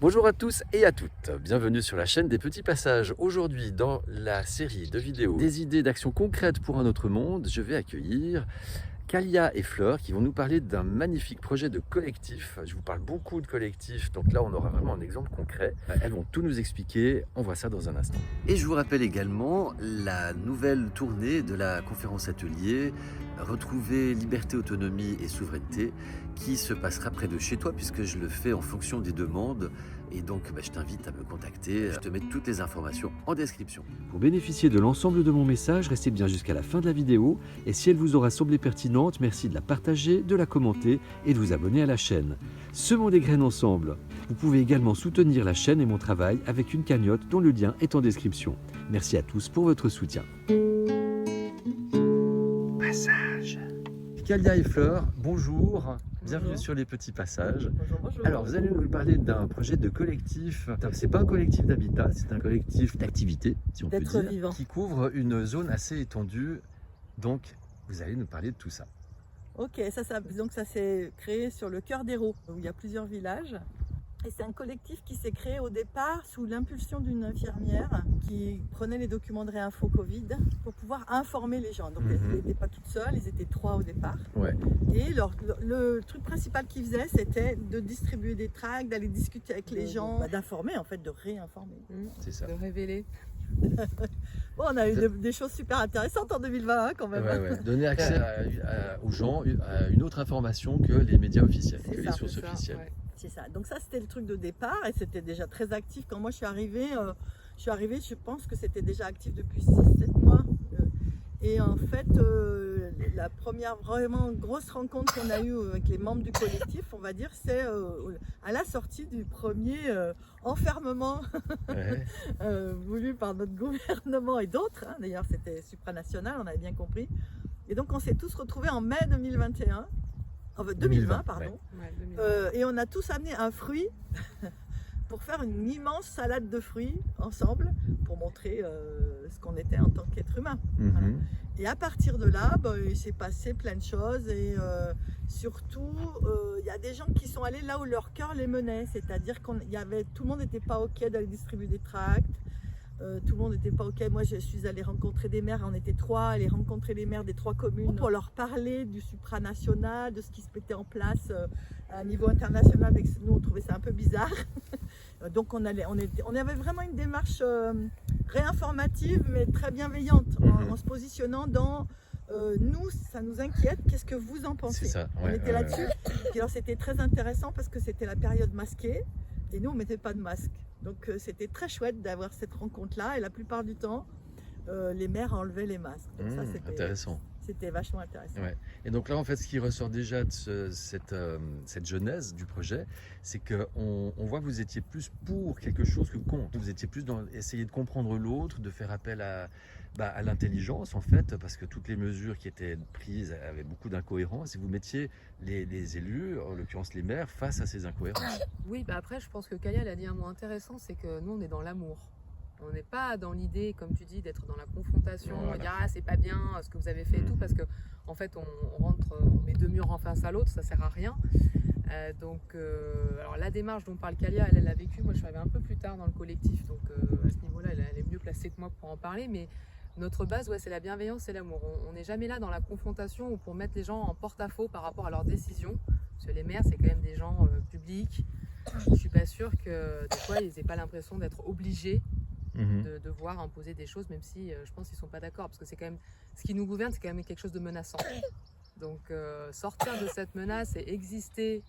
Bonjour à tous et à toutes, bienvenue sur la chaîne des petits passages. Aujourd'hui, dans la série de vidéos des idées d'action concrètes pour un autre monde, je vais accueillir Kalia et Fleur qui vont nous parler d'un magnifique projet de collectif. Je vous parle beaucoup de collectif, donc là on aura vraiment un exemple concret. Elles vont tout nous expliquer, on voit ça dans un instant. Et je vous rappelle également la nouvelle tournée de la conférence atelier Retrouver liberté, autonomie et souveraineté qui se passera près de chez toi puisque je le fais en fonction des demandes. Et donc, je t'invite à me contacter. Je te mets toutes les informations en description. Pour bénéficier de l'ensemble de mon message, restez bien jusqu'à la fin de la vidéo. Et si elle vous aura semblé pertinente, merci de la partager, de la commenter et de vous abonner à la chaîne. Semons des graines ensemble. Vous pouvez également soutenir la chaîne et mon travail avec une cagnotte dont le lien est en description. Merci à tous pour votre soutien. Passage. Kalia et Fleur, bonjour. Bienvenue Bonjour. sur les petits passages. Bonjour. Alors, vous allez nous parler d'un projet de collectif. C'est pas un collectif d'habitat, c'est un collectif d'activité, si on peut D'être dire, vivant. qui couvre une zone assez étendue. Donc, vous allez nous parler de tout ça. Ok, donc ça s'est créé sur le cœur d'Hérault, où il y a plusieurs villages. Et c'est un collectif qui s'est créé au départ sous l'impulsion d'une infirmière qui prenait les documents de réinfo Covid pour pouvoir informer les gens. Donc elles n'étaient pas toutes seules, ils étaient 3 au départ. Ouais. Et le truc principal qu'ils faisaient, c'était de distribuer des tracts, d'aller discuter avec les gens, d'informer en fait, de réinformer. C'est ça. De révéler. Bon, on a eu des choses super intéressantes en 2020 quand même. Ouais. Donner accès aux gens à une autre information que les médias officiels, C'est que ça, les sources C'est ça, officielles. ouais. C'est ça. Donc ça, c'était le truc de départ et c'était déjà très actif. Quand moi je suis arrivée, je pense que c'était déjà actif depuis 6-7 mois. Et en fait, la première vraiment grosse rencontre qu'on a eue avec les membres du collectif, on va dire, c'est à la sortie du premier enfermement Ouais. voulu par notre gouvernement et d'autres. D'ailleurs, c'était supranational, on avait bien compris. Et donc, on s'est tous retrouvés en mai 2021. 2020, pardon. Ouais, 2020. Et on a tous amené un fruit pour faire une immense salade de fruits ensemble pour montrer ce qu'on était en tant qu'être humain. Voilà. Et à partir de là, il s'est passé plein de choses et surtout, il y a des gens qui sont allés là où leur cœur les menait, c'est-à-dire tout le monde n'était pas ok d'aller distribuer des tracts. Tout le monde n'était pas ok. Moi, je suis allée rencontrer des maires. On était 3, aller rencontrer les maires des 3 communes pour leur parler du supranational, de ce qui se mettait en place à un niveau international. Mais nous, on trouvait ça un peu bizarre. Donc, on avait vraiment une démarche réinformative, mais très bienveillante, en se positionnant dans nous, ça nous inquiète. Qu'est-ce que vous en pensez? C'est ça. On était là-dessus. Et alors, c'était très intéressant parce que c'était la période masquée et nous, on ne mettait pas de masque. Donc c'était très chouette d'avoir cette rencontre-là et la plupart du temps, les maires enlevaient les masques. Donc ça, Intéressant. c'était vachement intéressant. Ouais. Et donc là, en fait, ce qui ressort déjà de cette genèse du projet, c'est qu'on voit que vous étiez plus pour quelque chose que contre. Vous étiez plus dans essayer de comprendre l'autre, de faire appel à l'intelligence, en fait, parce que toutes les mesures qui étaient prises avaient beaucoup d'incohérences, et vous mettiez les élus, en l'occurrence les maires, face à ces incohérences. Oui, après, je pense que Kalia elle a dit un mot intéressant, c'est que nous, on est dans l'amour. On n'est pas dans l'idée, comme tu dis, d'être dans la confrontation, Voilà. dire c'est pas bien ce que vous avez fait et tout, parce que en fait, on met 2 murs en face à l'autre, ça sert à rien. Alors la démarche dont parle Kalia, elle l'a vécue. Moi, je suis arrivée un peu plus tard dans le collectif, donc à ce niveau-là, elle est mieux placée que moi pour en parler. Mais notre base, c'est la bienveillance et l'amour. On n'est jamais là dans la confrontation ou pour mettre les gens en porte-à-faux par rapport à leurs décisions. Parce que les maires, c'est quand même des gens publics. Je suis pas sûre que des fois, ils n'aient pas l'impression d'être obligés de devoir imposer des choses, même si je pense qu'ils sont pas d'accord. Parce que c'est quand même ce qui nous gouverne, c'est quand même quelque chose de menaçant. Donc sortir de cette menace et exister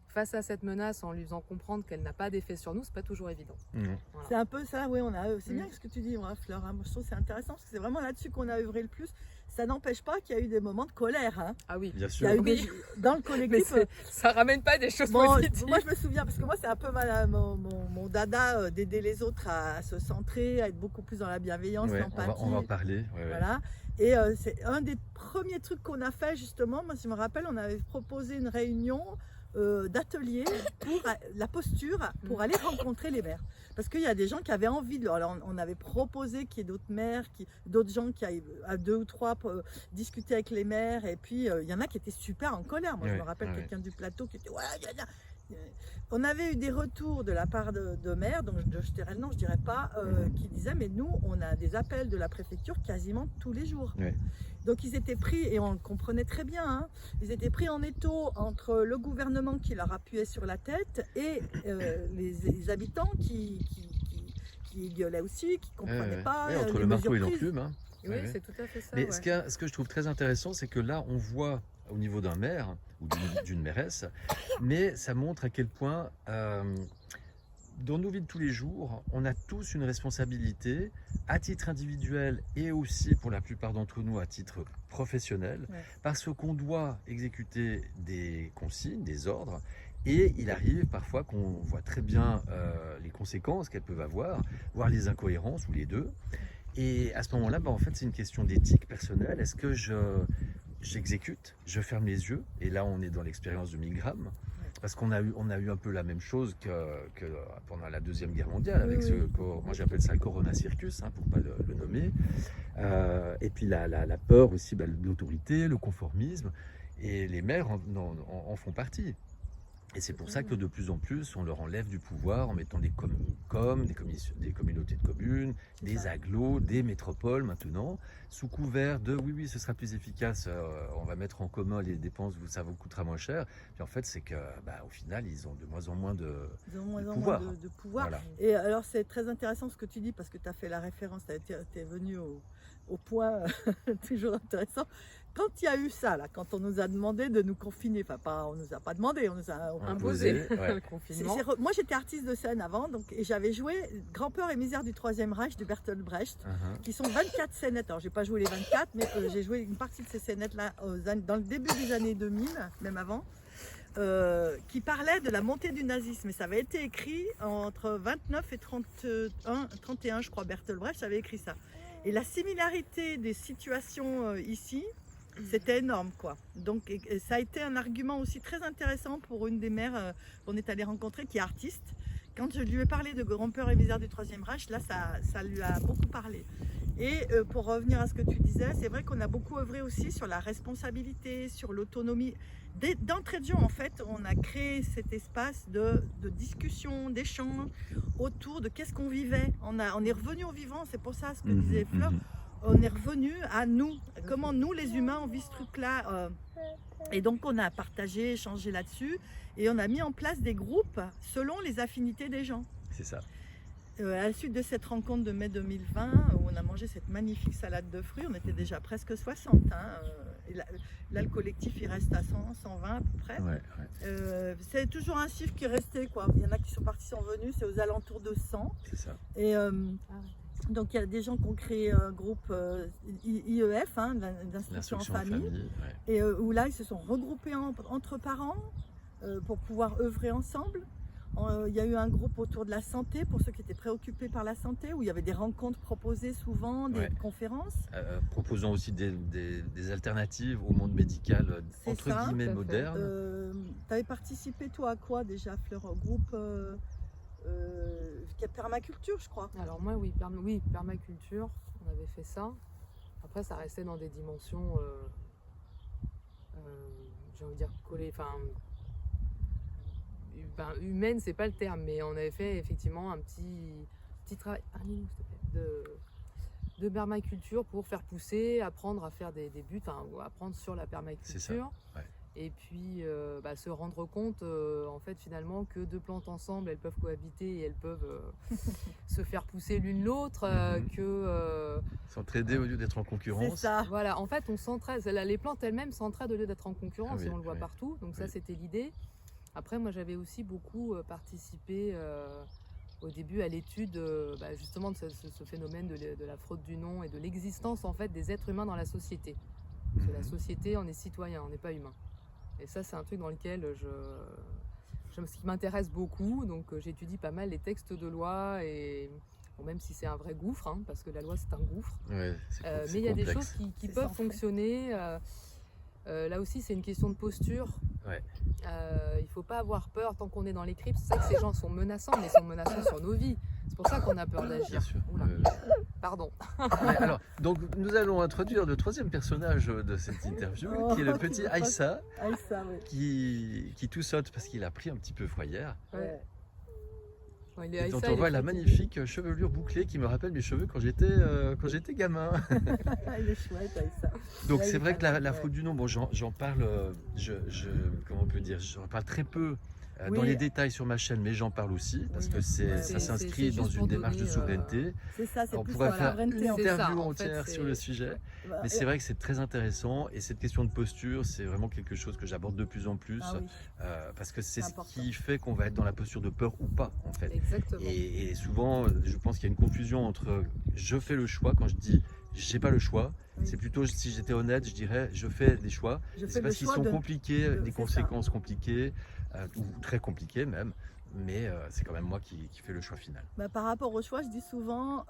face à cette menace en lui faisant comprendre qu'elle n'a pas d'effet sur nous, c'est pas toujours évident. Voilà. C'est un peu ça, oui, c'est bien ce que tu dis, Fleur. Moi, je trouve que c'est intéressant parce que c'est vraiment là-dessus qu'on a œuvré le plus. Ça n'empêche pas qu'il y a eu des moments de colère. Ah oui, Bien Il y sûr. a eu Oui. dans le mais collectif. ça ramène pas des choses Moi, positives. je me souviens, parce que moi, c'est un peu mon dada d'aider les autres à se centrer, à être beaucoup plus dans la bienveillance, Ouais, l'empathie. on va en parler. Ouais. Voilà. Et c'est un des premiers trucs qu'on a fait, justement. Moi, je me rappelle, on avait proposé une réunion d'atelier pour la posture, pour aller rencontrer les maires. Parce qu'il y a des gens qui avaient envie de... Alors, on avait proposé qu'il y ait d'autres maires, d'autres gens qui aillent à 2 ou 3 discuter avec les maires. Et puis, il y en a qui étaient super en colère. Moi, je me rappelle quelqu'un du plateau qui était... Ouais, On avait eu des retours de la part de maires, donc je dirais non, je dirais pas, qui disaient mais nous on a des appels de la préfecture quasiment tous les jours. Oui. Donc ils étaient pris, et on le comprenait très bien, hein, ils étaient pris en étau entre le gouvernement qui leur appuyait sur la tête et les habitants qui gueulaient aussi, qui ne comprenaient pas. Oui, entre le marteau et l'enclume. Hein. Oui, c'est tout à fait ça. Mais ce que je trouve très intéressant, c'est que là, on voit au niveau d'un maire ou d'une mairesse, mais ça montre à quel point, dans nos vies de tous les jours, on a tous une responsabilité à titre individuel et aussi pour la plupart d'entre nous à titre professionnel, parce qu'on doit exécuter des consignes, des ordres. Et il arrive parfois qu'on voit très bien les conséquences qu'elles peuvent avoir, voire les incohérences ou les deux. Et à ce moment-là, en fait, c'est une question d'éthique personnelle. Est-ce que j'exécute, je ferme les yeux? Et là, on est dans l'expérience de Milgram. Parce qu'on a eu un peu la même chose que pendant la Deuxième Guerre mondiale, avec moi j'appelle ça le Corona Circus, hein, pour ne pas le nommer. Et puis la peur aussi de l'autorité, le conformisme. Et les maires en font partie. Et c'est pour ça que de plus en plus, on leur enlève du pouvoir en mettant des communautés de communes, des agglos, des métropoles maintenant, sous couvert de oui, ce sera plus efficace, on va mettre en commun les dépenses, ça vous coûtera moins cher. Puis en fait, c'est que au final, ils ont de moins en moins de pouvoir. Voilà. Et alors, c'est très intéressant ce que tu dis, parce que tu as fait la référence, tu es venu au point, toujours intéressant. Quand il y a eu ça, là, quand on nous a demandé de nous confiner, enfin pas, on nous a pas demandé, on nous a imposé le confinement. Moi j'étais artiste de scène avant, donc, et j'avais joué Grand-peur et misère du Troisième Reich de Bertolt Brecht, qui sont 24 scénettes. Alors j'ai pas joué les 24, mais j'ai joué une partie de ces scénettes-là dans le début des années 2000, même avant. Qui parlait de la montée du nazisme. Et ça avait été écrit entre 29 et 31, je crois, Bertolt Brecht avait écrit ça. Et la similarité des situations ici, c'était énorme, quoi. Donc et ça a été un argument aussi très intéressant pour une des mères qu'on est allé rencontrer, qui est artiste. Quand je lui ai parlé de Grand-peur et misère du Troisième Reich, là, ça lui a beaucoup parlé. Et pour revenir à ce que tu disais, c'est vrai qu'on a beaucoup œuvré aussi sur la responsabilité, sur l'autonomie. D'entrée de jeu, en fait, on a créé cet espace de discussion, d'échange autour de qu'est-ce qu'on vivait. On est revenu au vivant, c'est pour ça ce que disait Fleur. On est revenu à nous, comment nous les humains on vit ce truc-là. Et donc on a partagé, échangé là-dessus, et on a mis en place des groupes selon les affinités des gens. C'est ça. À la suite de cette rencontre de mai 2020, où on a mangé cette magnifique salade de fruits, on était déjà presque 60. Et là, le collectif, il reste à 100, 120 à peu près. C'est toujours un chiffre qui est resté, quoi. Il y en a qui sont partis, sont venus, c'est aux alentours de 100. C'est ça. Et donc il y a des gens qui ont créé un groupe IEF, d'instruction en famille, et où là ils se sont regroupés entre parents pour pouvoir œuvrer ensemble. Il y a eu un groupe autour de la santé, pour ceux qui étaient préoccupés par la santé, où il y avait des rencontres proposées souvent, des conférences. Proposant aussi des alternatives au monde médical, entre guillemets, moderne. Tu avais participé, toi, à quoi déjà, Fleur? Au groupe permaculture, je crois. Alors moi, oui, permaculture, on avait fait ça. Après, ça restait dans des dimensions, j'ai envie de dire, collées, humaine, c'est pas le terme, mais on avait fait effectivement un petit travail de permaculture pour faire pousser, apprendre à faire des buts, apprendre sur la permaculture. Et puis se rendre compte en fait finalement que deux plantes ensemble elles peuvent cohabiter et elles peuvent se faire pousser l'une l'autre, s'entraider au lieu d'être en concurrence. C'est ça. Voilà, en fait on s'entraide, les plantes elles-mêmes s'entraident au lieu d'être en concurrence, et on le voit partout, donc ça c'était l'idée. Après moi j'avais aussi beaucoup participé au début à l'étude justement de ce phénomène de la fraude du nom et de l'existence en fait des êtres humains dans la société. Parce que la société, on est citoyen, on n'est pas humain. Et ça, c'est un truc dans lequel ce qui m'intéresse beaucoup. Donc, j'étudie pas mal les textes de loi, et même si c'est un vrai gouffre, parce que la loi, c'est un gouffre. Mais il y a des choses qui peuvent fonctionner. Là aussi, c'est une question de posture. Ouais. Il ne faut pas avoir peur tant qu'on est dans les cryptes. C'est vrai que ces gens sont menaçants, mais ils sont menaçants sur nos vies. C'est pour ça qu'on a peur d'agir. Bien sûr. Oula. Pardon. Ouais, alors, donc nous allons introduire le troisième personnage de cette interview, qui est le petit Aïssa, Aïssa, oui. qui tout saute parce qu'il a pris un petit peu froyère. Ouais. Ouais, Et dont on voit la magnifique chevelure bouclée qui me rappelle mes cheveux quand j'étais gamin. Il est chouette, Aïssa. Donc Ouais, c'est il est vrai que pas mal, la ouais. fraude du nom, bon, j'en parle, comment on peut dire, j'en parle très peu dans Oui. les détails sur ma chaîne, mais j'en parle aussi parce Oui. que Ouais, ça c'est s'inscrit juste dans pour une démarche de donner, souveraineté. C'est ça, c'est On plus pourrait la faire souveraineté, une en fait. C'est ça, interview en entière fait, sur le sujet, Bah, mais c'est vrai que c'est très intéressant et cette question de posture, c'est vraiment quelque chose que j'aborde de plus en plus Ah oui. parce que c'est C'est ce important. qui fait qu'on va être dans la posture de peur ou pas en fait. Exactement. Et souvent, je pense qu'il y a une confusion entre je fais le choix quand je dis j'ai pas le choix. Oui. C'est plutôt, si j'étais honnête, je dirais je fais des choix. Je C'est fais le parce qu'ils choix sont de- compliqués, de- des c'est ça. conséquences compliquées, ou très compliquées même. Mais c'est quand même moi qui fais le choix final. Bah, par rapport au choix, je dis souvent,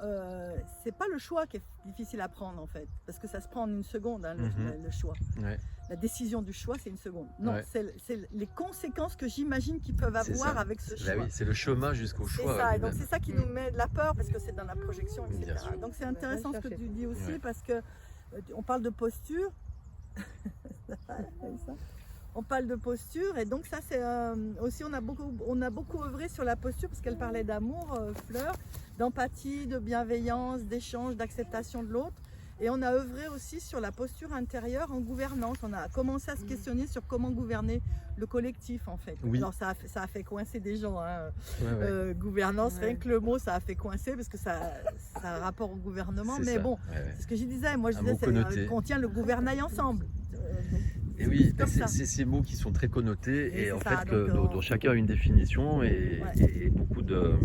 c'est pas le choix qui est difficile à prendre en fait, parce que ça se prend en une seconde, hein, le choix. Ouais. La décision du choix, c'est une seconde. Non, Ouais. c'est les conséquences que j'imagine qu'ils peuvent C'est avoir ça. avec ce Bah choix. oui, c'est le chemin jusqu'au C'est choix. ça, et donc lui-même. c'est ça qui nous met de la peur parce que c'est dans la projection, etc. Bien sûr. Donc c'est intéressant ce que tu dis aussi Ouais. parce que on parle de posture. On parle de posture et donc ça c'est aussi on a beaucoup œuvré sur la posture parce qu'elle parlait d'amour, Fleur, d'empathie, de bienveillance, d'échange, d'acceptation de l'autre. Et on a œuvré aussi sur la posture intérieure en gouvernance. On a commencé à se questionner sur comment gouverner le collectif en fait. Oui. Alors ça a fait coincer des gens. Hein. Ouais, ouais. Gouvernance, Ouais. rien que le mot ça a fait coincer parce que ça a un rapport au gouvernement. C'est Mais ça. bon, Ouais, ouais. c'est ce que je disais. Moi je Un disais mot connoté. qu'on tient le gouvernail ensemble. Et oui, comme ça. c'est ces mots qui sont très connotés Et et en c'est fait ça, que, donc, dont chacun a une définition et beaucoup de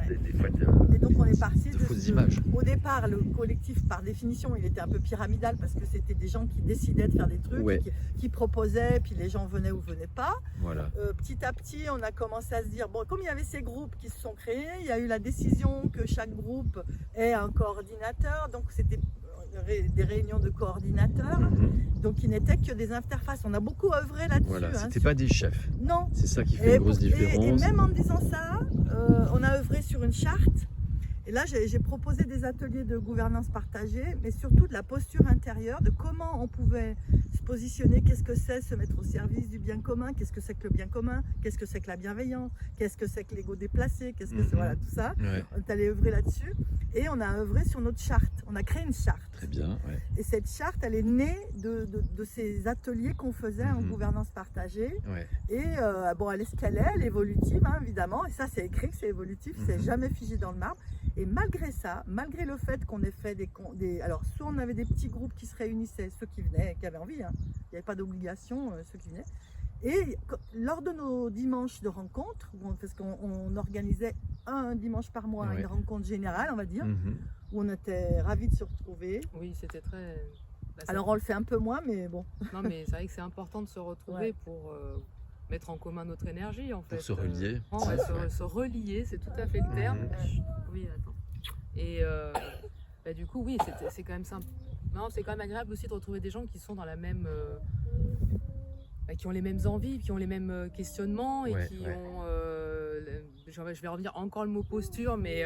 Ouais. des fois Et donc on est parti de fausses images. Au départ, le collectif, par définition, il était un peu pyramidal parce que c'était des gens qui décidaient de faire des trucs, Ouais. qui proposaient, puis les gens venaient ou venaient pas. Voilà. Petit à petit, on a commencé à se dire, bon, comme il y avait ces groupes qui se sont créés, il y a eu la décision que chaque groupe ait un coordinateur, donc c'était des réunions de coordinateurs, Mhm. donc qui n'étaient que des interfaces. On a beaucoup œuvré là-dessus. Voilà, hein, c'était pas des chefs. Non. C'est ça qui fait une grosse différence. Et même en me disant ça, on a œuvré sur une charte. Et là, j'ai proposé des ateliers de gouvernance partagée, mais surtout de la posture intérieure, de comment on pouvait se positionner, qu'est-ce que c'est se mettre au service du bien commun, qu'est-ce que c'est que le bien commun, qu'est-ce que c'est que la bienveillance, qu'est-ce que c'est que l'ego déplacé, qu'est-ce que c'est, voilà, tout ça. Ouais, On est allé œuvrer là-dessus et on a œuvré sur notre charte. On a créé une charte. très bien. Ouais. Et cette charte, elle est née de ces ateliers qu'on faisait en Mhm. gouvernance partagée. Ouais. Et bon, elle est ce qu'elle est, elle est évolutive, hein, évidemment. Et ça, c'est écrit que c'est évolutif, c'est Mhm. jamais figé dans le marbre. Et malgré ça, malgré le fait qu'on ait fait alors, soit on avait des petits groupes qui se réunissaient, ceux qui venaient, qui avaient envie, hein. Il n'y avait pas d'obligation, ceux qui venaient. Et lors de nos dimanches de rencontres, parce qu'on organisait un dimanche par mois, Ouais. une rencontre générale, on va dire, Mhm. où on était ravis de se retrouver. Oui, c'était très. Bah, ça- Alors on le fait un peu moins, mais bon. Non, mais c'est vrai que c'est important de se retrouver Ouais. pour mettre en commun notre énergie, en fait. Pour se relier. Ouais, se relier, c'est tout à fait le terme. Mhm. Oui, attends. Et bah, du coup, oui, c'est quand même simple. Non, c'est quand même agréable aussi de retrouver des gens qui sont dans la même. Qui ont les mêmes envies, qui ont les mêmes questionnements et Ouais, qui ouais. ont. Je vais revenir encore le mot posture, mais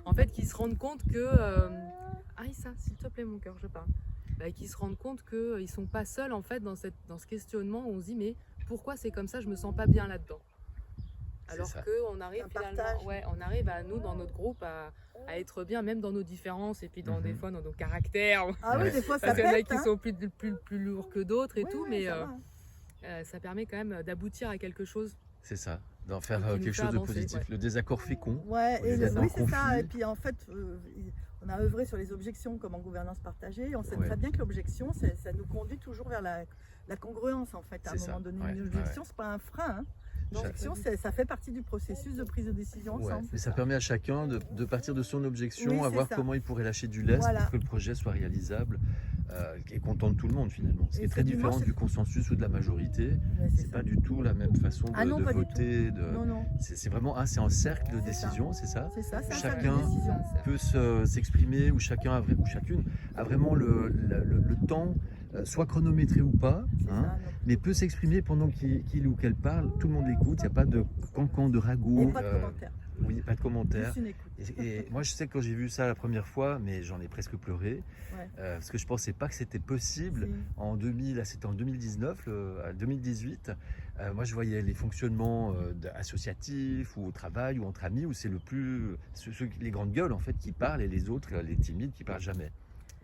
en fait, qui se rendent compte que. Aïssa, s'il te plaît, mon cœur, je parle. Qui se rendent compte qu'ils ne sont pas seuls en fait dans ce questionnement où on se dit mais pourquoi c'est comme ça, je me sens pas bien là-dedans. Alors ça. qu'on arrive Un finalement, partage. ouais, on arrive à nous dans notre groupe à être bien, même dans nos différences et puis dans Mhm. des fois dans nos caractères. Ah oui, Ouais. des fois ça Parce qu'il y en a pète, qui hein. sont plus lourds que d'autres et Oui, tout, oui, mais ça va. ça permet quand même d'aboutir à quelque chose. C'est ça, d'en faire Et qui nous quelque fait chose de avancer, positif. ouais. Le désaccord fécond. Ouais, Au lieu et d'être oui, en c'est ça. conflit. Et puis en fait, on a œuvré sur les objections comme en gouvernance partagée. Et on sait Ouais. très bien que l'objection, ça nous conduit toujours vers la congruence en fait. À un C'est ça. moment donné, Ouais, une ouais, objection, c'est pas un frein. Hein. L'objection, ça fait partie du processus de prise de décision Ouais. ensemble. Mais ça permet à chacun de partir de son objection, Oui, à c'est voir ça. comment il pourrait lâcher du lest Voilà. pour que le projet soit réalisable et content de tout le monde finalement. Ce qui Et est très ce dimanche, différent c'est- du consensus ou de la majorité. Ouais, C'est ça. pas du tout la même façon de, Ah non, de pas du voter. Non, non, C'est vraiment c'est un cercle de C'est ça. décision, c'est ça. c'est ça, c'est un cercle Chacun de décision. Peut s'exprimer ou chacun ou chacune a vraiment le temps soit chronométré ou pas, C'est hein, ça, non. mais peut s'exprimer pendant qu'il ou qu'elle parle, tout le monde l'écoute, il n'y a pas de cancan, de ragot. Et pas de commentaires. Oui, pas de commentaires. Juste une écoute. Et moi, je sais que quand j'ai vu ça la première fois, mais j'en ai presque pleuré, Ouais. parce que je pensais pas que c'était possible. Si. En 2000, là, c'était en 2019, 2018. Moi, je voyais les fonctionnements associatifs ou au travail ou entre amis où c'est les grandes gueules en fait qui parlent et les autres, les timides, qui parlent jamais.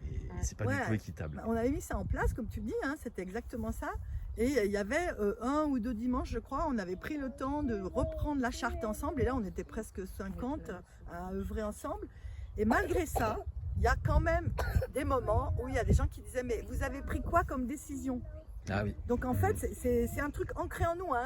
Et c'est pas du tout équitable. On avait mis ça en place, comme tu dis, hein, c'était exactement ça. Et il y avait 1 ou 2 dimanches, je crois, on avait pris le temps de reprendre la charte ensemble. Et là, on était presque 50 à œuvrer ensemble. Et malgré ça, il y a quand même des moments où il y a des gens qui disaient « Mais vous avez pris quoi comme décision ?» Ah oui. Donc en fait, c'est un truc ancré en nous, hein.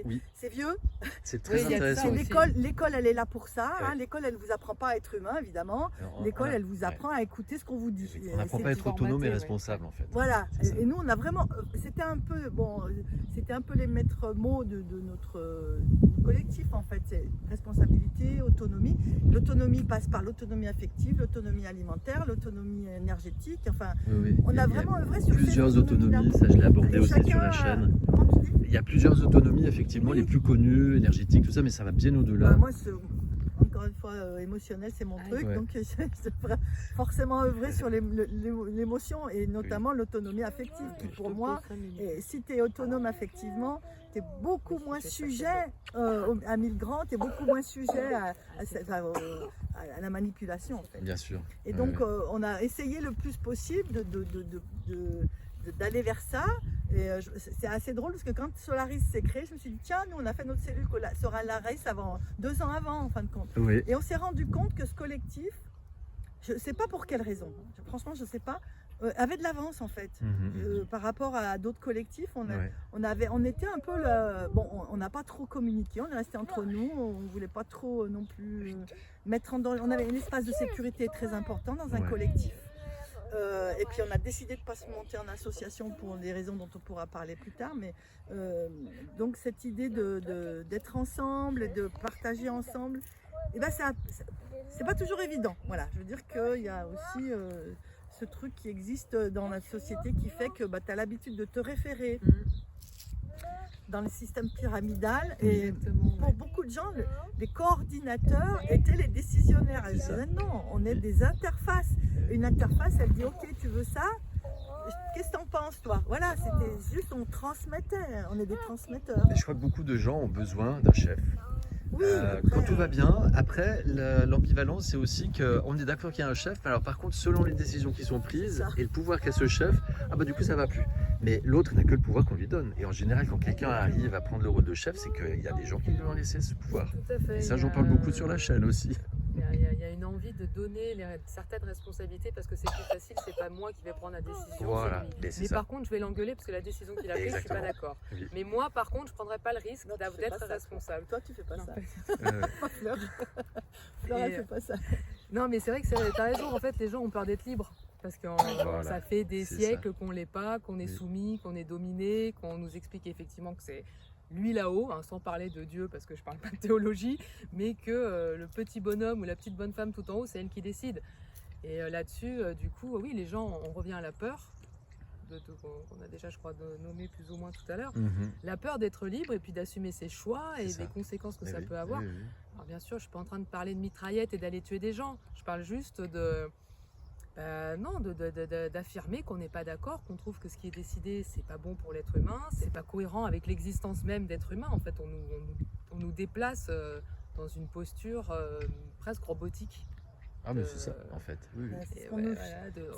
Oui. C'est vieux. C'est très Oui, il y a intéressant. ça aussi. L'école, elle est là pour ça. Hein. Ouais. L'école, elle ne vous apprend pas à être humain, évidemment. L'école, elle vous apprend à écouter ce qu'on vous dit. On n'apprend pas à être autonome et formaté, responsable en fait. Voilà, C'est ça. et nous on a vraiment, c'était un peu les maîtres mots de notre collectif en fait, c'est responsabilité, autonomie. L'autonomie passe par l'autonomie affective, l'autonomie alimentaire, l'autonomie énergétique, enfin Oui. on Il y a vraiment œuvré sur plusieurs ces autonomies-là. autonomies, ça je l'ai abordé Et aussi sur chacun la chaîne. comment tu dis? Il y a plusieurs autonomies effectivement, Oui. les plus connues, énergétiques, tout ça, mais ça va bien au-delà. Bah, moi, encore une fois, émotionnel, c'est mon truc, Ouais. donc je devrais forcément œuvrer sur l'émotion et notamment l'autonomie affective, qui pour moi, et si tu es autonome affectivement, tu es beaucoup moins sujet à 1000 grands, tu es beaucoup moins sujet à la manipulation en fait. Bien sûr. Et donc on a essayé le plus possible d'aller vers ça. Et c'est assez drôle parce que quand Solaris s'est créé, je me suis dit tiens, nous on a fait notre cellule Solaris avant 2 ans avant en fin de compte. Oui. Et on s'est rendu compte que ce collectif, je ne sais pas pour quelle raison, franchement je ne sais pas, avait de l'avance en fait. Par rapport à d'autres collectifs, on était un peu on n'a pas trop communiqué, on est resté entre nous, on ne voulait pas trop non plus mettre en danger. On avait un espace de sécurité très important dans un collectif. Et puis on a décidé de ne pas se monter en association pour des raisons dont on pourra parler plus tard, mais donc cette idée d'être ensemble et de partager ensemble, et ben c'est pas toujours évident. Voilà, je veux dire qu'il y a aussi ce truc qui existe dans la société qui fait que tu as l'habitude de te référer dans le système pyramidal et pour beaucoup de gens, les coordinateurs étaient les décisionnaires. Et je disais non, on est des interfaces. Une interface, elle dit ok, tu veux ça? Qu'est-ce que t'en penses toi? Voilà, c'était juste, on transmettait, on est des transmetteurs. Et je crois que beaucoup de gens ont besoin d'un chef. Oui, quand tout va bien, après l'ambivalence c'est aussi qu'on est d'accord qu'il y a un chef, alors par contre selon les décisions qui sont prises et le pouvoir qu'a ce chef, du coup ça va plus. Mais l'autre n'a que le pouvoir qu'on lui donne. Et en général quand quelqu'un arrive à prendre le rôle de chef, c'est qu'il y a des gens qui lui ont laissé ce pouvoir. Tout à fait. Et ça j'en parle beaucoup sur la chaîne aussi. Il y a une envie de donner certaines responsabilités parce que c'est plus facile, c'est pas moi qui vais prendre la décision. Voilà. Mais ça. par contre, je vais l'engueuler parce que la décision qu'il a prise, je suis pas d'accord. Oui. Mais moi, par contre, je prendrai pas le risque d'être responsable. Toi, tu fais pas Non, ça. pas- Fleur, elle fait pas ça. Non, mais c'est vrai que t'as raison. En fait, les gens ont peur d'être libres parce que ça fait des siècles qu'on l'est pas, qu'on est soumis, qu'on est dominé, qu'on nous explique effectivement que c'est lui là-haut, sans parler de Dieu parce que je parle pas de théologie, mais que le petit bonhomme ou la petite bonne femme tout en haut, c'est elle qui décide. Et là-dessus, du coup, oui, les gens, on revient à la peur, qu'on a déjà, je crois, nommé plus ou moins tout à l'heure. La peur d'être libre et puis d'assumer ses choix et des conséquences que ça peut avoir. Alors bien sûr, je suis pas en train de parler de mitraillettes et d'aller tuer des gens. Je parle juste d'affirmer qu'on n'est pas d'accord, qu'on trouve que ce qui est décidé c'est pas bon pour l'être humain, c'est pas cohérent avec l'existence même d'être humain. En fait, on nous déplace dans une posture presque robotique. Ah mais c'est ça en fait. Oui.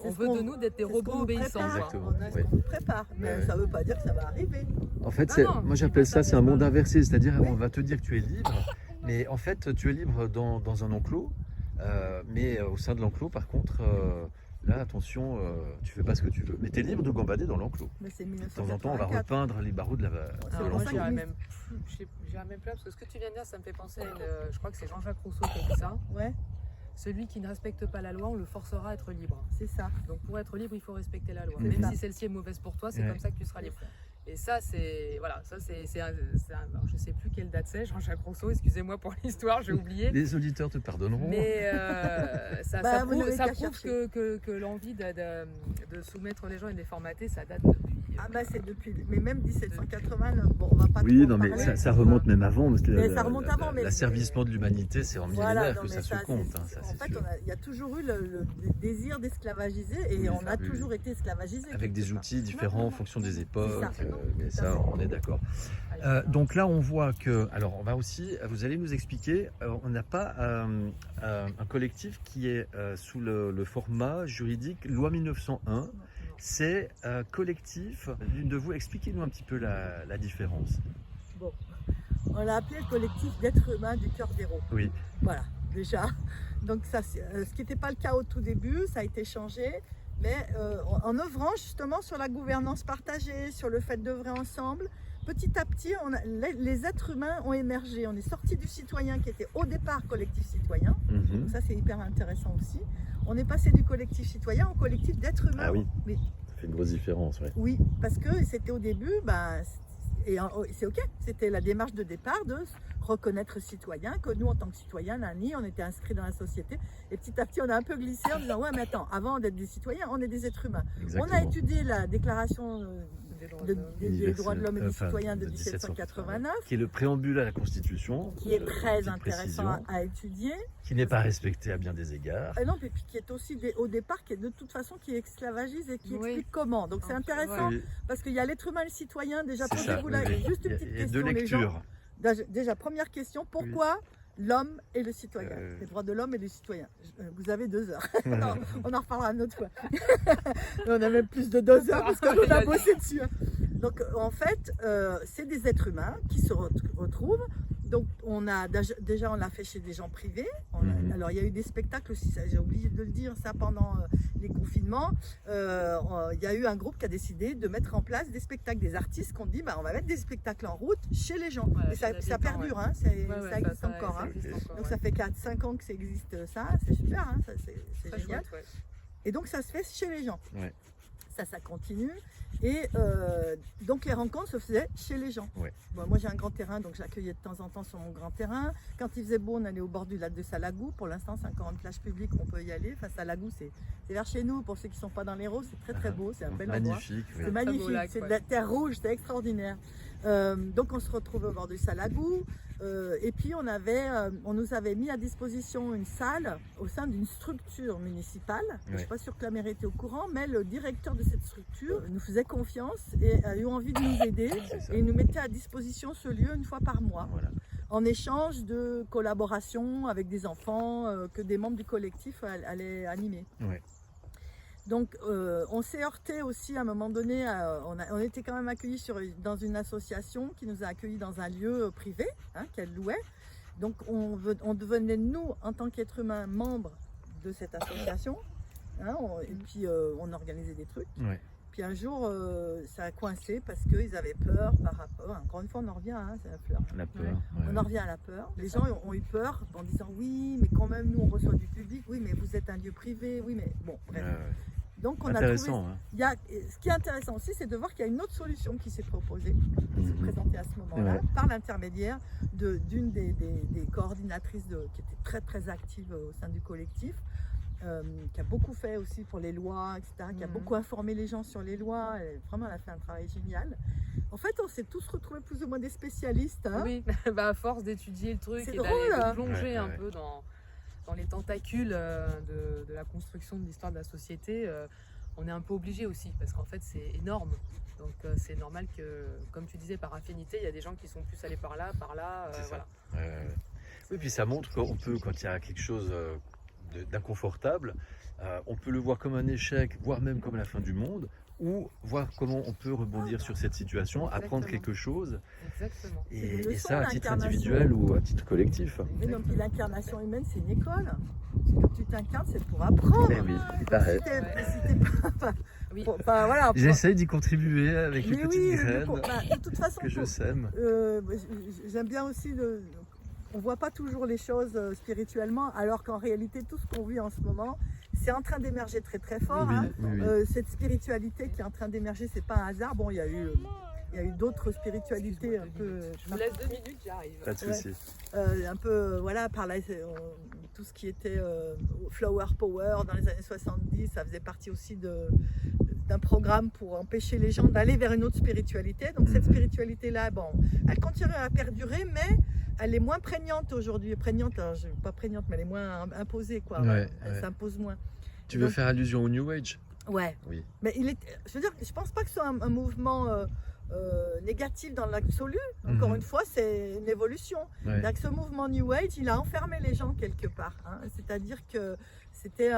On veut de nous d'être des robots obéissants. Exactement. On nous prépare, mais ça veut pas dire que ça va arriver. En fait, non, moi j'appelle ça, c'est un monde inversé, c'est-à-dire Oui. on va te dire que tu es libre, mais en fait tu es libre dans un enclos, mais au sein de l'enclos par contre, là attention, tu fais pas ce que tu veux, mais tu es libre de gambader dans l'enclos. Mais c'est De temps en temps on va 1984. repeindre les barreaux de Alors, l'enclos. j'irais même plus là parce que ce que tu viens de dire, ça me fait penser à je crois que c'est Jean-Jacques Rousseau qui a dit ça. Ouais, Celui qui ne respecte pas la loi, on le forcera à être libre. c'est ça. Donc pour être libre, il faut respecter la loi. Mhm. Même si celle-ci est mauvaise pour toi, c'est Ouais. comme ça que tu seras libre. Et ça, c'est alors, je sais plus quelle date c'est, Jean-Jacques Rousseau, excusez-moi pour l'histoire, j'ai oublié. Les auditeurs te pardonneront. Mais ça prouve que l'envie de soumettre les gens et de les formater, ça date depuis. C'est depuis, mais même 1789. Bon, on va pas. Oui, non, mais ça remonte même avant. Parce que ça remonte avant, mais l'asservissement de l'humanité, c'est en millénaire que ça se compte. En fait, il y a toujours eu le désir d'esclavagiser et on a toujours été esclavagisé. Avec des outils différents en fonction des époques. Mais ça, on est d'accord. Donc là, on voit que, alors, vous allez nous expliquer, on n'a pas un collectif qui est sous le format juridique loi 1901. C'est collectif. L'une de vous, expliquez-nous un petit peu la différence. Bon, on l'a appelé le collectif d'êtres humains du cœur d'Hérault. Oui. Voilà, déjà. Donc ça, ce qui n'était pas le cas au tout début, ça a été changé. Mais en œuvrant justement sur la gouvernance partagée, sur le fait d'œuvrer ensemble, petit à petit, les êtres humains ont émergé. On est sorti du citoyen qui était au départ collectif citoyen. Donc ça, c'est hyper intéressant aussi. On est passé du collectif citoyen au collectif d'êtres humains. Ah oui, ça fait une grosse différence. Ouais. Oui, parce que c'était au début, et c'est ok, c'était la démarche de départ de reconnaître citoyen, que nous en tant que citoyens, on était inscrits dans la société, et petit à petit on a un peu glissé en disant ouais mais attends, avant d'être des citoyens, on est des êtres humains. Exactement. On a étudié la déclaration des droits de l'homme et du citoyen de 1789, qui est le préambule à la Constitution, qui est très intéressant à étudier, qui n'est pas respecté à bien des égards. Non, et puis qui est aussi au départ, qui est de toute façon qui esclavagise et qui explique comment. Donc c'est intéressant parce qu'il y a l'être humain et le citoyen. Déjà, posez-vous là juste une petite question. De lecture. Déjà, première question, pourquoi l'homme et le citoyen, les droits de l'homme et du citoyen? Vous avez 2 heures. Non, on en reparlera une autre fois. On a même plus de 2 heures parce qu'on a bossé dessus. Donc en fait, c'est des êtres humains qui se retrouvent. Donc on a déjà on l'a fait chez des gens privés. Alors il y a eu des spectacles aussi, j'ai oublié de le dire, ça pendant les confinements. Il y a eu un groupe qui a décidé de mettre en place des spectacles, des artistes qui ont dit on va mettre des spectacles en route chez les gens. Et ça perdure, ça existe encore. Donc ça fait 4-5 ans que ça existe, c'est super, c'est génial. Et donc ça se fait chez les gens. Ça continue. Et donc les rencontres se faisaient chez les gens. Bon, moi j'ai un grand terrain, donc j'accueillais de temps en temps sur mon grand terrain. Quand il faisait beau, on allait au bord du lac de Salagou. Pour l'instant, c'est encore une plage publique, on peut y aller. Enfin, Salagou, c'est vers chez nous. Pour ceux qui ne sont pas dans l'Hérault, c'est très très beau, c'est un bel endroit. C'est magnifique, c'est de la terre rouge, c'est extraordinaire. Donc on se retrouve au bord du Salagou. Et puis on nous avait mis à disposition une salle au sein d'une structure municipale. Je ne suis pas sûre que la mairie était au courant, mais le directeur de cette structure nous faisait confiance et a eu envie de nous aider et nous mettait à disposition ce lieu une fois par mois. En échange de collaboration avec des enfants que des membres du collectif allaient animer. Donc on s'est heurté aussi à un moment donné, on était quand même accueillis dans une association qui nous a accueillis dans un lieu privé qu'elle louait. Donc on devenait nous en tant qu'êtres humains membres de cette association et puis on organisait des trucs. Puis un jour ça a coincé parce qu'ils avaient peur par rapport, encore une fois on en revient, c'est la peur. On en revient à la peur. Les gens ont eu peur en disant oui mais quand même nous on reçoit du public, oui mais vous êtes un lieu privé, oui mais bon bref. Donc on a trouvé, ce qui est intéressant aussi, c'est de voir qu'il y a une autre solution qui s'est proposée, qui s'est présentée à ce moment-là, par l'intermédiaire d'une des coordinatrices qui était très très active au sein du collectif, qui a beaucoup fait aussi pour les lois, etc., qui a beaucoup informé les gens sur les lois. Elle a fait un travail génial. En fait, on s'est tous retrouvés plus ou moins des spécialistes. Oui, à force d'étudier le truc et de plonger un peu dans les tentacules de la construction de l'histoire de la société, on est un peu obligé aussi, parce qu'en fait c'est énorme. Donc c'est normal que, comme tu disais, par affinité, il y a des gens qui sont plus allés par là. Voilà. Oui, puis ça montre qu'on peut, quand il y a quelque chose d'inconfortable, on peut le voir comme un échec, voire même comme la fin du monde, ou voir comment on peut rebondir sur cette situation, apprendre quelque chose, et ça à titre individuel ou à titre collectif. Et donc l'incarnation humaine, c'est une école. Quand tu t'incarnes, c'est pour apprendre. Oui, il paraît. J'essaie d'y contribuer avec les petites graines de toute façon, que je sème. J'aime bien aussi on ne voit pas toujours les choses spirituellement, alors qu'en réalité, tout ce qu'on vit en ce moment, c'est en train d'émerger très très fort. Cette spiritualité qui est en train d'émerger, c'est pas un hasard. Bon, il y a eu Il y a eu d'autres spiritualités un peu. Je vous laisse 2 minutes, j'arrive. Pas de souci. Un peu, voilà, par là, tout ce qui était Flower Power dans les années 70, ça faisait partie aussi d'un programme pour empêcher les gens d'aller vers une autre spiritualité. Donc cette spiritualité-là, bon, elle continue à perdurer, mais elle est moins prégnante aujourd'hui. Prégnante, alors, pas prégnante, mais elle est moins imposée, quoi. Elle s'impose moins. Tu veux faire allusion au New Age? Ouais. Oui. Mais je veux dire, je pense pas que ce soit un mouvement négatif dans l'absolu. Encore une fois, c'est une évolution. Donc, ce mouvement New Age, il a enfermé les gens quelque part. Hein. C'est-à-dire que c'était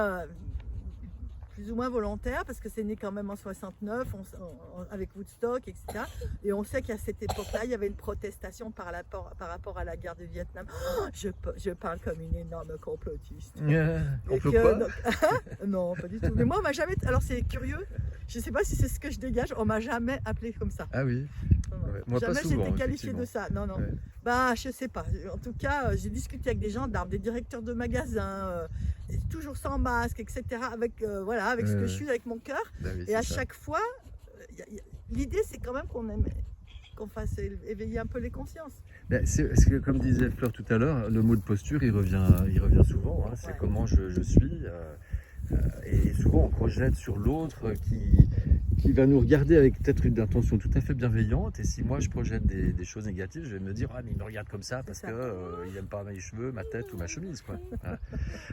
plus ou moins volontaire parce que c'est né quand même en 69 avec Woodstock, etc. Et on sait qu'à cette époque-là, il y avait une protestation par rapport à la guerre du Vietnam. Oh, je parle comme une énorme complotiste. Non, pas du tout. Mais moi, on m'a jamais. Alors c'est curieux. Je ne sais pas si c'est ce que je dégage. On m'a jamais appelé comme ça. Ah oui. Ouais. Moi, jamais pas souvent, j'ai été qualifiée de ça. Non, non. Ouais. Bah, je sais pas. En tout cas, j'ai discuté avec des gendarmes, des directeurs de magasins, toujours sans masque, etc. Avec ce que je suis, avec mon cœur. Bah oui, et à ça. chaque fois, l'idée, c'est quand même qu'on fasse éveiller un peu les consciences. C'est que, comme disait Fleur tout à l'heure, le mot de posture, il revient souvent. Hein. C'est comment je suis. Et souvent, on projette sur l'autre qui va nous regarder avec peut-être une intention tout à fait bienveillante. Et si moi, je projette des choses négatives, je vais me dire « Ah, mais il me regarde comme ça parce qu'il n'aime pas mes cheveux, ma tête ou ma chemise. » Voilà.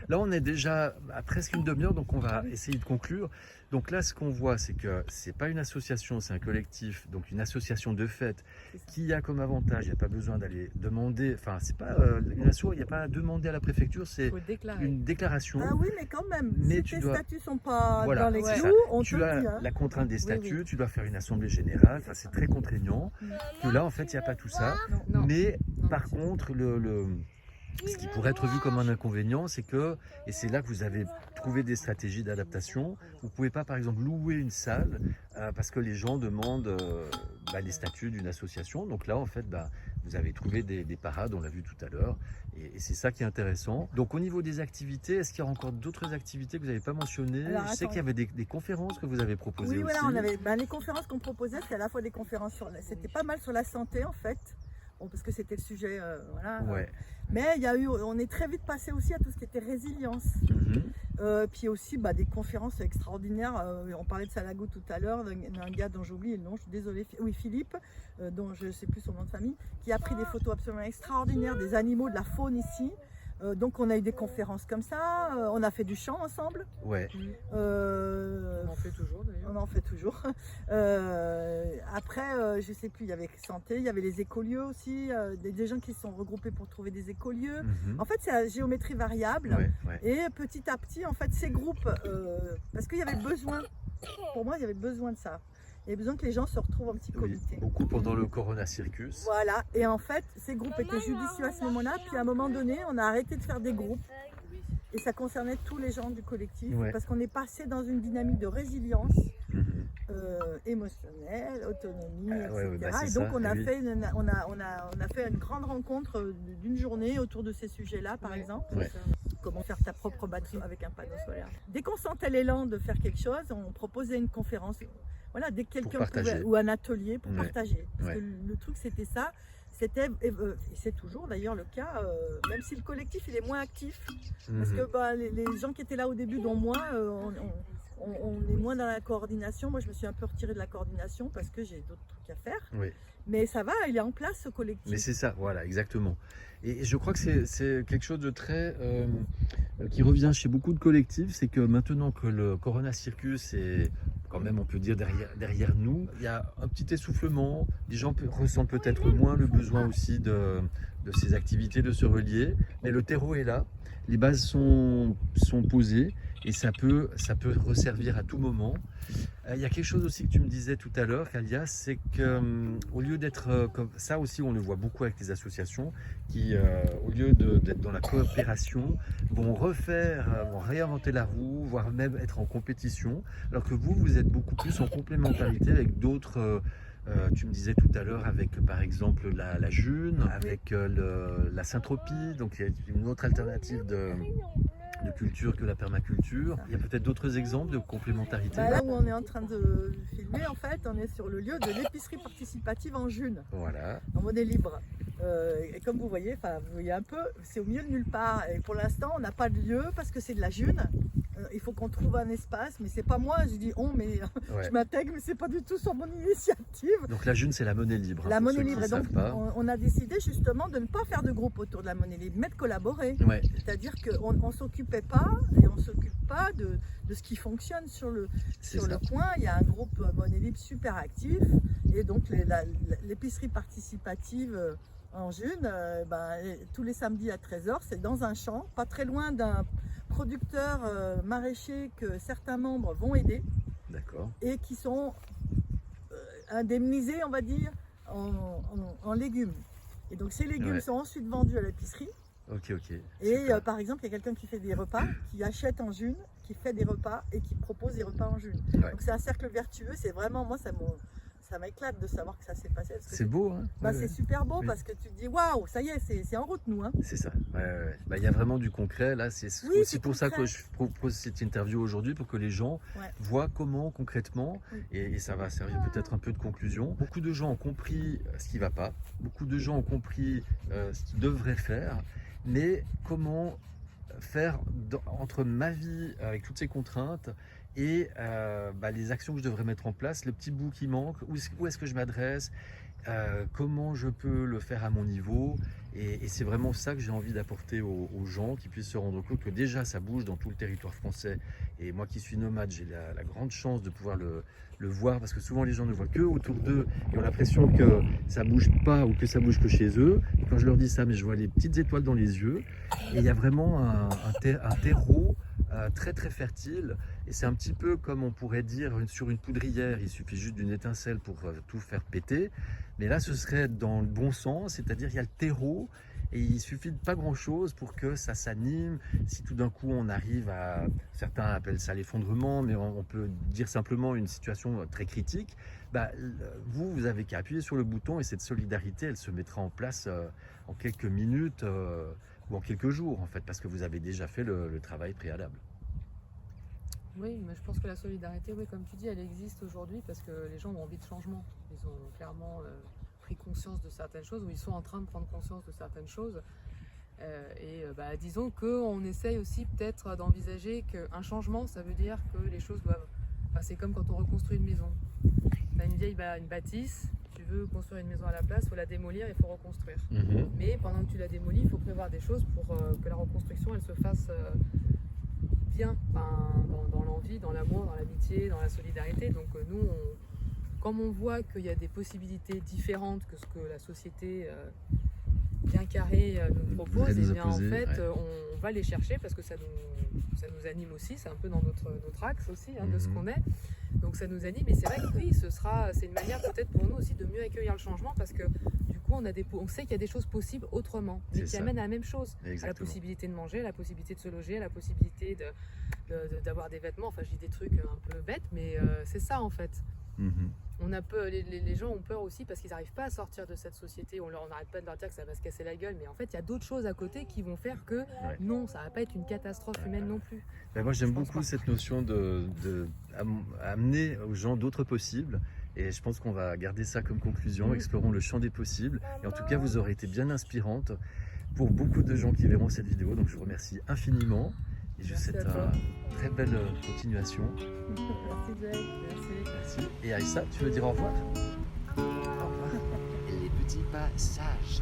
Là, on est déjà à presque une demi-heure, donc on va essayer de conclure. Donc là, ce qu'on voit, c'est que ce n'est pas une association, c'est un collectif, donc une association de fait qui a comme avantage, il n'y a pas besoin d'aller demander, enfin, c'est pas une asso, il n'y a pas à demander à la préfecture, c'est une déclaration. Ah oui, mais quand même, mais si tes statuts ne sont pas dans les clous, on tu te as dit, hein. la contrainte des statuts, tu dois faire une assemblée générale, enfin, c'est très contraignant. Que là, en fait, il n'y a pas tout ça. Non. Mais par contre, ce qui pourrait être vu comme un inconvénient, c'est que, et c'est là que vous avez trouvé des stratégies d'adaptation, vous ne pouvez pas par exemple louer une salle parce que les gens demandent les statuts d'une association. Donc là en fait vous avez trouvé des parades, on l'a vu tout à l'heure, et c'est ça qui est intéressant. Donc au niveau des activités, est-ce qu'il y a encore d'autres activités que vous n'avez pas mentionnées? Alors, je sais qu'il y avait des conférences que vous avez proposées oui, aussi. Voilà, on avait les conférences qu'on proposait, c'était à la fois des conférences c'était pas mal sur la santé en fait. Bon, parce que c'était le sujet, mais on est très vite passé aussi à tout ce qui était résilience. Puis aussi des conférences extraordinaires. On parlait de Salago tout à l'heure, d'un gars dont j'ai oublié le nom, je suis désolée. Oui, Philippe, dont je ne sais plus son nom de famille, qui a pris des photos absolument extraordinaires des animaux, de la faune ici. Donc on a eu des conférences comme ça, on a fait du chant ensemble. Ouais. On en fait toujours d'ailleurs. On en fait toujours. Après, je sais plus, il y avait santé, il y avait les écolieux aussi, des gens qui se sont regroupés pour trouver des écolieux. En fait, c'est à géométrie variable. Et petit à petit, en fait, ces groupes, parce qu'il y avait besoin, pour moi, il y avait besoin de ça. Il y a besoin que les gens se retrouvent en petit comité. Beaucoup pendant le Corona Circus. Voilà, et en fait, ces groupes étaient judicieux à ce moment-là, puis à un moment donné, on a arrêté de faire des groupes, et ça concernait tous les gens du collectif, parce qu'on est passé dans une dynamique de résilience émotionnelle, autonomie, etc. Et donc on a fait une grande rencontre d'une journée autour de ces sujets-là, par exemple. Comment faire ta propre batterie avec un panneau solaire. Dès qu'on sentait l'élan de faire quelque chose, on proposait une conférence. Voilà, dès que quelqu'un pouvait, ou un atelier pour partager. Parce que le truc, c'était ça. C'était, et c'est toujours d'ailleurs le cas, même si le collectif il est moins actif. Parce que les gens qui étaient là au début, dont moi, on est moins dans la coordination. Moi, je me suis un peu retirée de la coordination parce que j'ai d'autres trucs à faire. Mais ça va, il est en place ce collectif. Mais c'est ça, voilà, exactement. Et je crois que c'est quelque chose de très qui revient chez beaucoup de collectifs, c'est que maintenant que le Corona Circus est quand même, on peut dire, derrière nous, il y a un petit essoufflement. Les gens ressentent peut-être moins le besoin aussi de ces activités, de se relier. Mais le terreau est là, les bases sont posées et ça peut resservir à tout moment. Il y a quelque chose aussi que tu me disais tout à l'heure, Kalia, c'est qu'au lieu d'être comme ça aussi, on le voit beaucoup avec les associations qui, au lieu d'être dans la coopération, vont réinventer la roue, voire même être en compétition, alors que vous êtes beaucoup plus en complémentarité avec d'autres. Tu me disais tout à l'heure avec par exemple la June, avec la Syntropie, donc il y a une autre alternative de culture que la permaculture. Il y a peut-être d'autres exemples de complémentarité. Là où on est en train de filmer, en fait, on est sur le lieu de l'épicerie participative en June, Voilà. en monnaie libre. Et comme vous voyez un peu, c'est au milieu de nulle part. Et pour l'instant, on n'a pas de lieu parce que c'est de la June. Il faut qu'on trouve un espace, mais c'est pas moi. Je dis mais je m'intègre, mais c'est pas du tout sur mon initiative. Donc la June, c'est la monnaie libre. La monnaie libre. Et donc, on a décidé justement de ne pas faire de groupe autour de la monnaie libre, mais de collaborer. Ouais. C'est-à-dire qu'on ne s'occupait pas et on ne s'occupe pas de ce qui fonctionne sur le coin. Il y a un groupe monnaie libre super actif et donc l'épicerie participative en June, tous les samedis à 13h, c'est dans un champ, pas très loin d'un producteur maraîcher que certains membres vont aider. D'accord. Et qui sont indemnisés, on va dire, en légumes. Et donc ces légumes sont ensuite vendus à l'épicerie. Ok. Et par exemple, il y a quelqu'un qui fait des repas, qui achète en June, qui fait des repas et qui propose des repas en June. Ouais. Donc c'est un cercle vertueux, c'est vraiment, moi ça m'éclate de savoir que ça s'est passé. C'est beau, hein? C'est super beau parce que tu te dis waouh, ça y est, c'est en route nous. Hein. C'est ça. Il y a vraiment du concret là. C'est aussi pour ça que je propose cette interview aujourd'hui, pour que les gens voient comment concrètement, et ça va servir peut-être un peu de conclusion. Beaucoup de gens ont compris ce qui ne va pas. Beaucoup de gens ont compris ce qu'ils devraient faire, mais comment faire entre ma vie avec toutes ces contraintes et les actions que je devrais mettre en place, le petit bout qui manque, où est-ce que je m'adresse, comment je peux le faire à mon niveau, et c'est vraiment ça que j'ai envie d'apporter aux gens, qui puissent se rendre compte que déjà ça bouge dans tout le territoire français, et moi qui suis nomade, j'ai la grande chance de pouvoir le voir, parce que souvent les gens ne voient que autour d'eux et ont l'impression que ça bouge pas ou que ça bouge que chez eux. Et quand je leur dis ça, mais je vois les petites étoiles dans les yeux, et il y a vraiment un terreau très très fertile, et c'est un petit peu comme on pourrait dire sur une poudrière, il suffit juste d'une étincelle pour tout faire péter, mais là ce serait dans le bon sens, c'est-à-dire il y a le terreau et il suffit de pas grand chose pour que ça s'anime. Si tout d'un coup on arrive à, certains appellent ça l'effondrement, mais on peut dire simplement une situation très critique, vous avez qu'à appuyer sur le bouton et cette solidarité elle se mettra en place en quelques minutes ou en quelques jours en fait, parce que vous avez déjà fait le travail préalable. Oui, mais je pense que la solidarité, comme tu dis, elle existe aujourd'hui parce que les gens ont envie de changement. Ils ont clairement pris conscience de certaines choses, ou ils sont en train de prendre conscience de certaines choses. Disons qu'on essaye aussi peut-être d'envisager qu'un changement, ça veut dire que les choses doivent... c'est comme quand on reconstruit une maison. Tu as une bâtisse, tu veux construire une maison à la place, il faut la démolir, il faut reconstruire. Mais pendant que tu la démolis, il faut prévoir des choses pour que la reconstruction, elle se fasse... bien dans l'envie, dans l'amour, dans l'amitié, dans la solidarité. Donc nous, comme on voit qu'il y a des possibilités différentes que ce que la société bien carrée nous propose, on va les chercher parce que ça nous anime aussi, c'est un peu dans notre axe aussi de ce qu'on est. Donc ça nous anime, et c'est vrai que oui, c'est une manière peut-être pour nous aussi de mieux accueillir le changement, parce que du coup on sait qu'il y a des choses possibles autrement, mais qui amènent à la même chose. À la possibilité de manger, à la possibilité de se loger, à la possibilité d'avoir des vêtements, je dis des trucs un peu bêtes, mais c'est ça en fait. On a peur, les gens ont peur aussi parce qu'ils n'arrivent pas à sortir de cette société. On n'arrête pas de leur dire que ça va se casser la gueule, mais en fait il y a d'autres choses à côté qui vont faire que non, ça va pas être une catastrophe humaine non plus. Moi j'aime beaucoup cette notion d'amener aux gens d'autres possibles, et je pense qu'on va garder ça comme conclusion. Explorons le champ des possibles, et en tout cas vous aurez été bien inspirante pour beaucoup de gens qui verront cette vidéo, donc je vous remercie infiniment et je vous souhaite une très belle continuation. Merci Jake. Merci. Et Aïssa, tu veux dire au revoir? Au revoir. Les petits passages.